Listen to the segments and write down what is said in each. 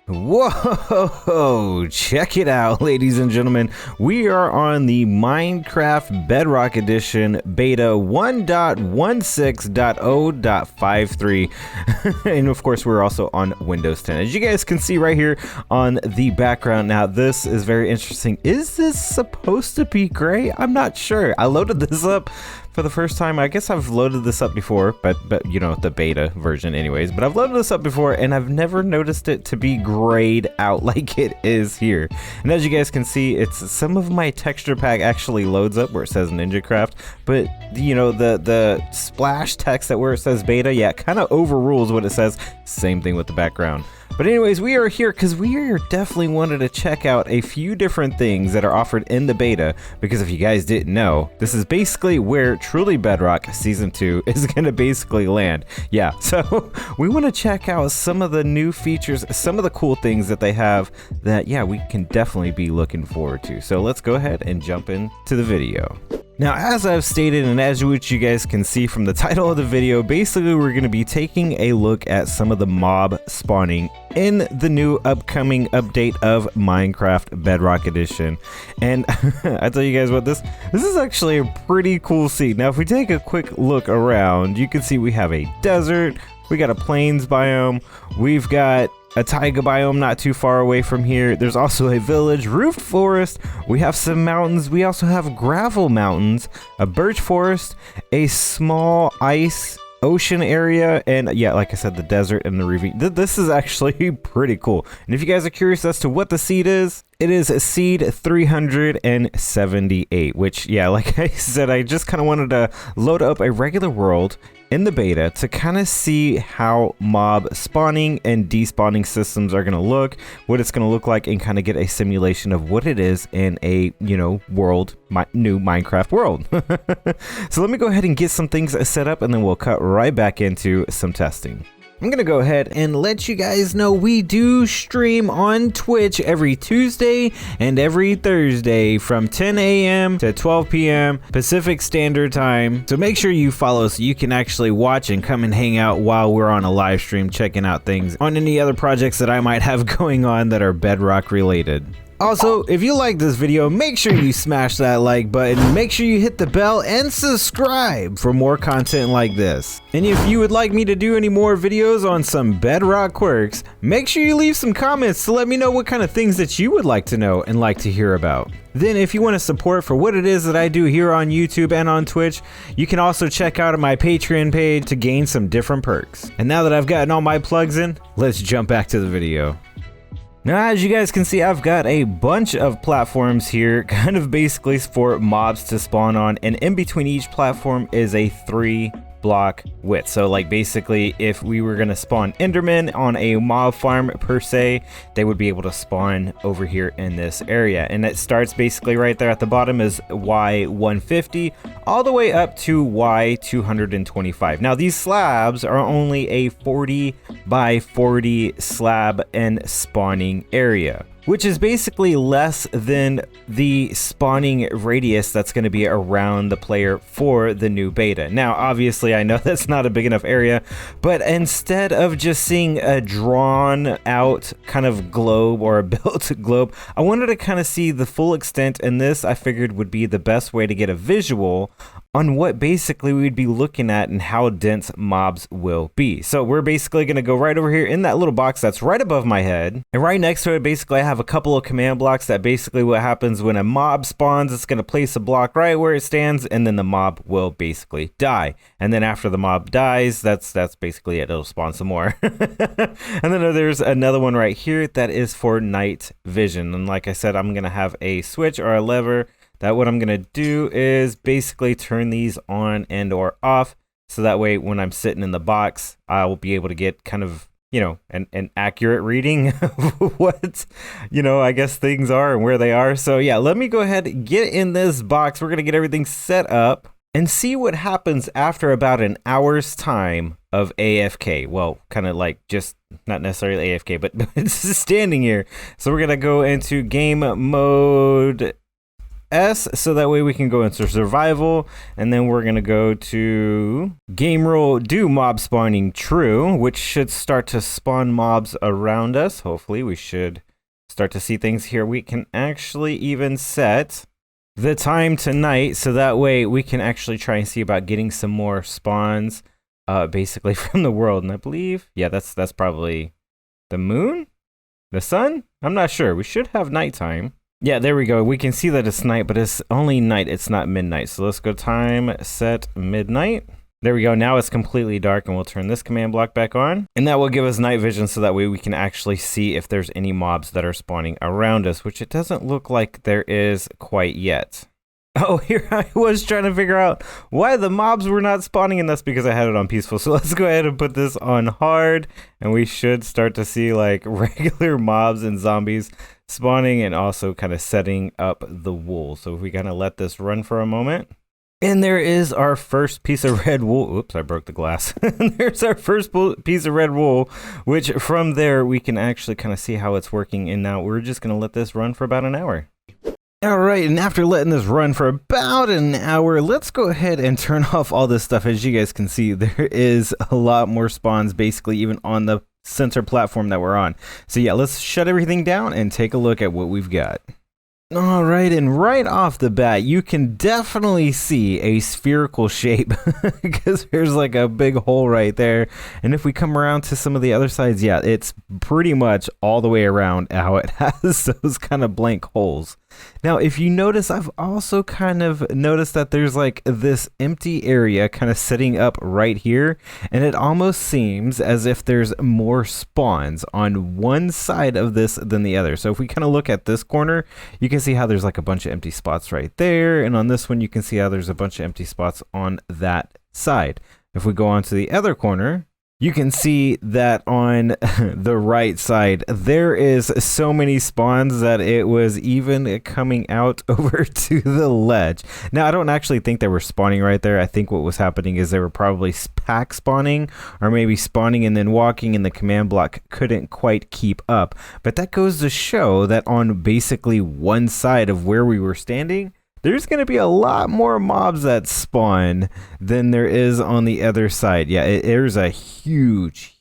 Whoa, check it out, ladies and gentlemen. We are on the Minecraft Bedrock Edition beta 1.16.0.53. And of course, we're also on Windows 10. As you guys can see right here on the background. Now, this is very interesting. Is this supposed to be gray? I'm not sure. I loaded this up for the first time. I guess I've loaded this up before, but you know, the beta version anyways. But I've loaded this up before and I've never noticed it to be grayed out like it is here. And as you guys can see, it's some of my texture pack actually loads up where it says NinjaCraft, but you know, the splash text that where it says beta, yeah, kind of overrules what it says. Same thing with the background. But anyways, we are here because we are definitely wanted to check out a few different things that are offered in the beta, because if you guys didn't know, this is basically where Truly Bedrock Season 2 is going to basically land. Yeah, so we want to check out some of the new features, some of the cool things that they have that, yeah, we can definitely be looking forward to. So let's go ahead and jump into the video. Now, as I've stated, and as which you guys can see from the title of the video, basically we're going to be taking a look at some of the mob spawning in the new upcoming update of Minecraft Bedrock Edition. And I tell you guys what, this is actually a pretty cool scene. Now, if we take a quick look around, you can see we have a desert, we got a plains biome, we've got a taiga biome not too far away from here. There's also a village, roofed forest. We have some mountains. We also have gravel mountains, a birch forest, a small ice ocean area, and yeah, like I said, the desert and the ravine. This is actually pretty cool. And if you guys are curious as to what the seed is, it is seed 378, which, yeah, like I said, I just kind of wanted to load up a regular world in the beta to kind of see how mob spawning and despawning systems are going to look, what it's going to look like, and kind of get a simulation of what it is in a, you know, world, new Minecraft world. So let me go ahead and get some things set up and then we'll cut right back into some testing. I'm gonna go ahead and let you guys know we do stream on Twitch every Tuesday and every Thursday from 10 a.m. to 12 p.m. Pacific Standard Time. So make sure you follow so you can actually watch and come and hang out while we're on a live stream checking out things on any other projects that I might have going on that are Bedrock related. Also, if you like this video, make sure you smash that like button, make sure you hit the bell and subscribe for more content like this. And if you would like me to do any more videos on some Bedrock quirks, make sure you leave some comments to let me know what kind of things that you would like to know and like to hear about. Then if you want to support for what it is that I do here on YouTube and on Twitch, you can also check out my Patreon page to gain some different perks. And now that I've gotten all my plugs in, let's jump back to the video. Now, as you guys can see, I've got a bunch of platforms here, kind of basically for mobs to spawn on, and in between each platform is a 3-block width. So like basically if we were going to spawn Enderman on a mob farm per se, they would be able to spawn over here in this area. And it starts basically right there at the bottom is Y150 all the way up to Y225. Now these slabs are only a 40 by 40 slab and spawning area, which is basically less than the spawning radius that's going to be around the player for the new beta. Now, obviously, I know that's not a big enough area, but instead of just seeing a drawn out kind of globe or a built globe, I wanted to kind of see the full extent, and this I figured would be the best way to get a visual on what basically we'd be looking at and how dense mobs will be. So we're basically going to go right over here in that little box that's right above my head, and right next to it basically I have a couple of command blocks that basically what happens when a mob spawns, it's going to place a block right where it stands, and then the mob will basically die. And then after the mob dies, that's basically it. It'll spawn some more. And then there's another one right here that is for night vision, and like I said, I'm going to have a switch or a lever that what I'm going to do is basically turn these on and or off, so that way when I'm sitting in the box, I will be able to get kind of, you know, an accurate reading of what, you know, I guess things are and where they are. So yeah, let me go ahead and get in this box. We're going to get everything set up and see what happens after about an hour's time of AFK. Well, kind of like just not necessarily AFK, but it's standing here. So we're going to go into game mode S so that way we can go into survival, and then we're gonna go to game rule, do mob spawning true, which should start to spawn mobs around us. Hopefully we should start to see things here. We can actually even set the time to night so that way we can actually try and see about getting some more spawns basically from the world. And I believe, yeah, that's probably the moon, the sun. I'm not sure. We should have nighttime. Yeah, there we go. We can see that it's night, but it's only night. It's not midnight. So let's go time set midnight. There we go. Now it's completely dark, and we'll turn this command block back on. And that will give us night vision so that way we can actually see if there's any mobs that are spawning around us, which it doesn't look like there is quite yet. Oh, here I was trying to figure out why the mobs were not spawning, and that's because I had it on peaceful. So let's go ahead and put this on hard, and we should start to see like regular mobs and zombies spawning and also kind of setting up the wool. So if we kind of let this run for a moment. And there is our first piece of red wool. Oops, I broke the glass. There's our first piece of red wool, which from there we can actually kind of see how it's working. And now we're just going to let this run for about an hour. All right, and after letting this run for about an hour, let's go ahead and turn off all this stuff. As you guys can see, there is a lot more spawns basically even on the center platform that we're on. So yeah, let's shut everything down and take a look at what we've got. All right, and right off the bat, you can definitely see a spherical shape because there's like a big hole right there. And if we come around to some of the other sides, yeah, it's pretty much all the way around how it has those kind of blank holes. Now, if you notice, I've also kind of noticed that there's like this empty area kind of sitting up right here, and it almost seems as if there's more spawns on one side of this than the other. So if we kind of look at this corner, you can see how there's like a bunch of empty spots right there, and on this one you can see how there's a bunch of empty spots on that side. If we go on to the other corner, you can see that on the right side, there is so many spawns that it was even coming out over to the ledge. Now, I don't actually think they were spawning right there. I think what was happening is they were probably pack spawning or maybe spawning and then walking, and the command block couldn't quite keep up. But that goes to show that on basically one side of where we were standing, there's going to be a lot more mobs that spawn than there is on the other side. Yeah, there's a huge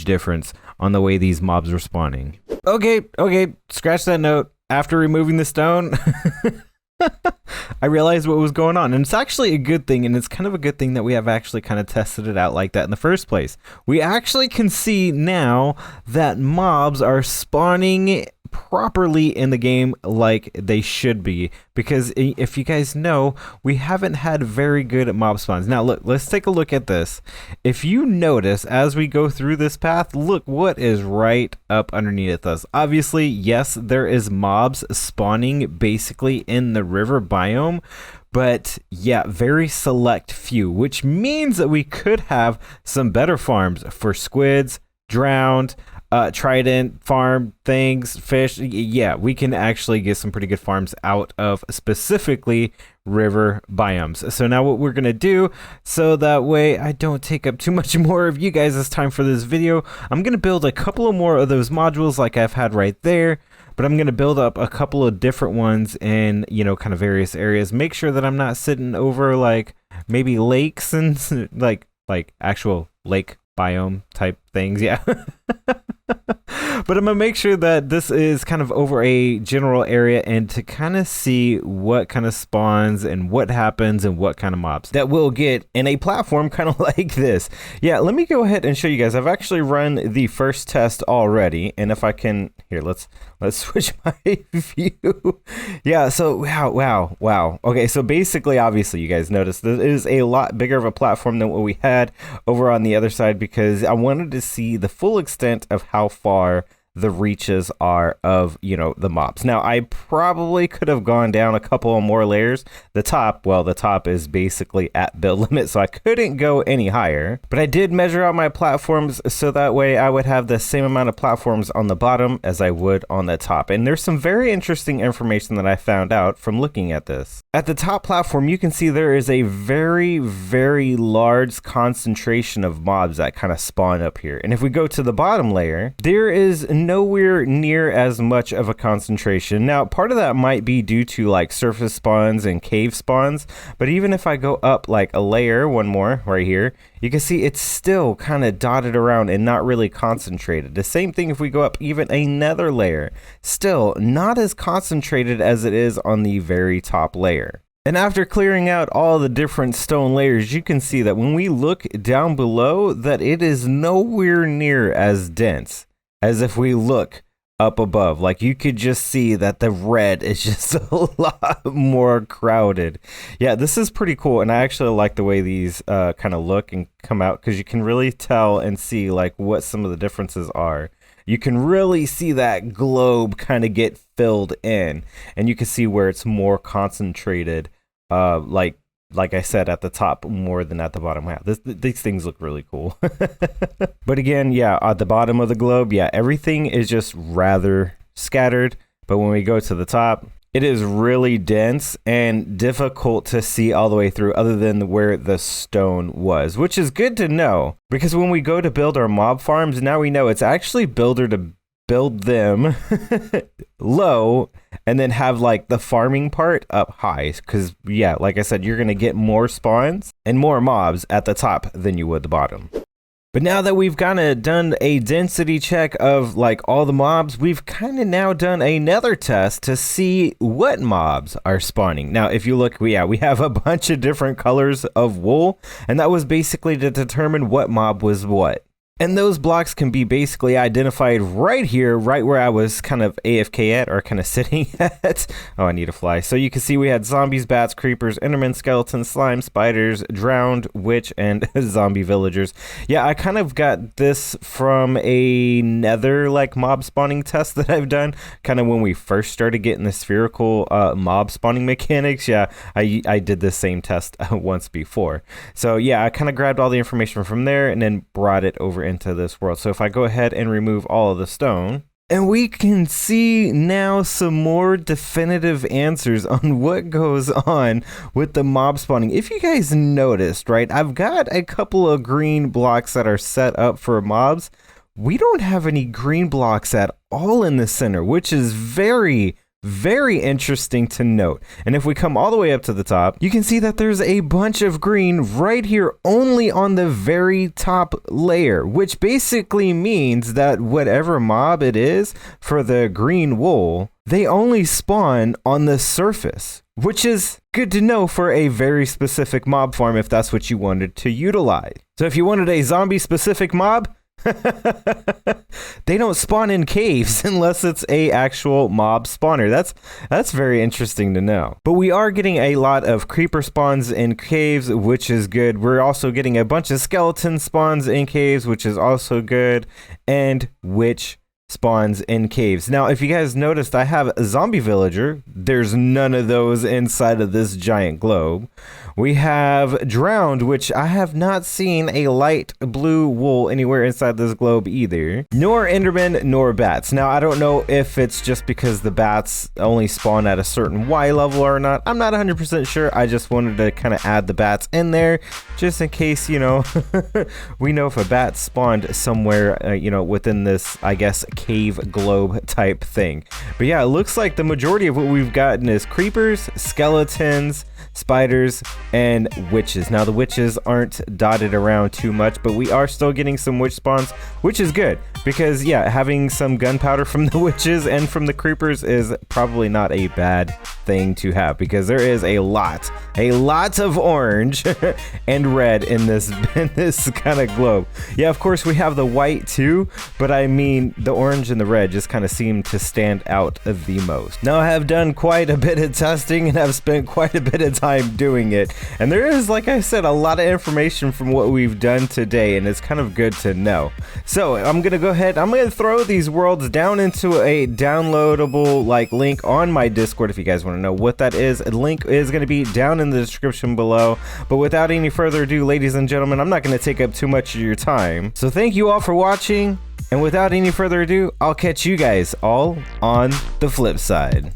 difference on the way these mobs are spawning. Okay, scratch that note. After removing the stone, I realized what was going on. And it's actually a good thing, and it's kind of a good thing that we have actually kind of tested it out like that in the first place. We actually can see now that mobs are spawning properly in the game like they should be, because if you guys know, we haven't had very good mob spawns. Now look, let's take a look at this. If you notice as we go through this path, look what is right up underneath us. Obviously, yes, there is mobs spawning basically in the river biome, but yeah, very select few, which means that we could have some better farms for squids, drowned, trident farm things, fish. Yeah, we can actually get some pretty good farms out of specifically river biomes. So now what we're gonna do, so that way I don't take up too much more of you guys' time for this video, I'm gonna build a couple of more of those modules like I've had right there, but I'm gonna build up a couple of different ones in, you know, kind of various areas. Make sure that I'm not sitting over like maybe lakes and like actual lake biome type things. Yeah. But I'm gonna make sure that this is kind of over a general area, and to kind of see what kind of spawns and what happens and what kind of mobs that we'll get in a platform kind of like this. Yeah, let me go ahead and show you guys. I've actually run the first test already, and if I can, here, let's switch my view. Yeah, so wow. Okay, so basically, obviously, you guys noticed this is a lot bigger of a platform than what we had over on the other side, because I wanted to see the full extent of how far the reaches are of, you know, the mobs. Now, I probably could have gone down a couple more layers. The top is basically at build limit, so I couldn't go any higher. But I did measure out my platforms so that way I would have the same amount of platforms on the bottom as I would on the top. And there's some very interesting information that I found out from looking at this. At the top platform, you can see there is a very large concentration of mobs that kind of spawn up here. And if we go to the bottom layer, there is nowhere near as much of a concentration. Now, part of that might be due to like surface spawns and cave spawns, but even if I go up like a layer, one more right here, you can see it's still kind of dotted around and not really concentrated. The same thing if we go up even another layer, still not as concentrated as it is on the very top layer. And after clearing out all the different stone layers, you can see that when we look down below, that it is nowhere near as dense as if we look up above. Like you could just see that the red is just a lot more crowded. Yeah, this is pretty cool. And I actually like the way these kind of look and come out, because you can really tell and see like what some of the differences are. You can really see that globe kind of get filled in, and you can see where it's more concentrated, like I said, at the top more than at the bottom. Wow, these things look really cool. But again, yeah, at the bottom of the globe, yeah, everything is just rather scattered. But when we go to the top, it is really dense and difficult to see all the way through, other than where the stone was, which is good to know, because when we go to build our mob farms, now we know it's actually builder to build them low and then have like the farming part up high, because yeah, like I said, you're gonna get more spawns and more mobs at the top than you would the bottom. But now that we've kind of done a density check of like all the mobs, we've kind of now done another test to see what mobs are spawning. Now, if you look, we have a bunch of different colors of wool, and that was basically to determine what mob was what. And those blocks can be basically identified right here, right where I was kind of AFK at, or kind of sitting at. Oh, I need to fly. So you can see we had zombies, bats, creepers, endermen, skeletons, slime, spiders, drowned, witch, and zombie villagers. Yeah, I kind of got this from a nether like mob spawning test that I've done, kind of when we first started getting the spherical mob spawning mechanics. Yeah, I did the same test once before. So yeah, I kind of grabbed all the information from there and then brought it over into this world. So if I go ahead and remove all of the stone, and we can see now some more definitive answers on what goes on with the mob spawning. If you guys noticed, right, I've got a couple of green blocks that are set up for mobs. We don't have any green blocks at all in the center, which is very interesting to note. And if we come all the way up to the top, you can see that there's a bunch of green right here only on the very top layer, which basically means that whatever mob it is for the green wool, they only spawn on the surface, which is good to know for a very specific mob farm if that's what you wanted to utilize. So if you wanted a zombie specific mob, they don't spawn in caves unless it's a actual mob spawner. That's very interesting to know. But we are getting a lot of creeper spawns in caves, which is good. We're also getting a bunch of skeleton spawns in caves, which is also good, and witch spawns in caves. Now, if you guys noticed, I have a zombie villager. There's none of those inside of this giant globe. We have drowned, which I have not seen a light blue wool anywhere inside this globe either. Nor endermen, nor bats. Now, I don't know if it's just because the bats only spawn at a certain Y level or not. I'm not 100% sure. I just wanted to kind of add the bats in there just in case, you know, we know if a bat spawned somewhere, you know, within this, I guess, cave globe type thing. But yeah, it looks like the majority of what we've gotten is creepers, skeletons, spiders, and witches. Now the witches aren't dotted around too much, but we are still getting some witch spawns, which is good because yeah, having some gunpowder from the witches and from the creepers is probably not a bad thing to have, because there is a lot of orange and red in this kind of globe. Yeah, of course we have the white too, but I mean the orange and the red just kind of seem to stand out the most. Now I have done quite a bit of testing and I've spent quite a bit of time doing it, and there is, like I said, a lot of information from what we've done today, and it's kind of good to know. So I'm gonna go ahead, I'm gonna throw these worlds down into a downloadable like link on my Discord if you guys want to know what that is. A link is going to be down in the description below. But without any further ado, ladies and gentlemen, I'm not going to take up too much of your time, so thank you all for watching, and without any further ado, I'll catch you guys all on the flip side.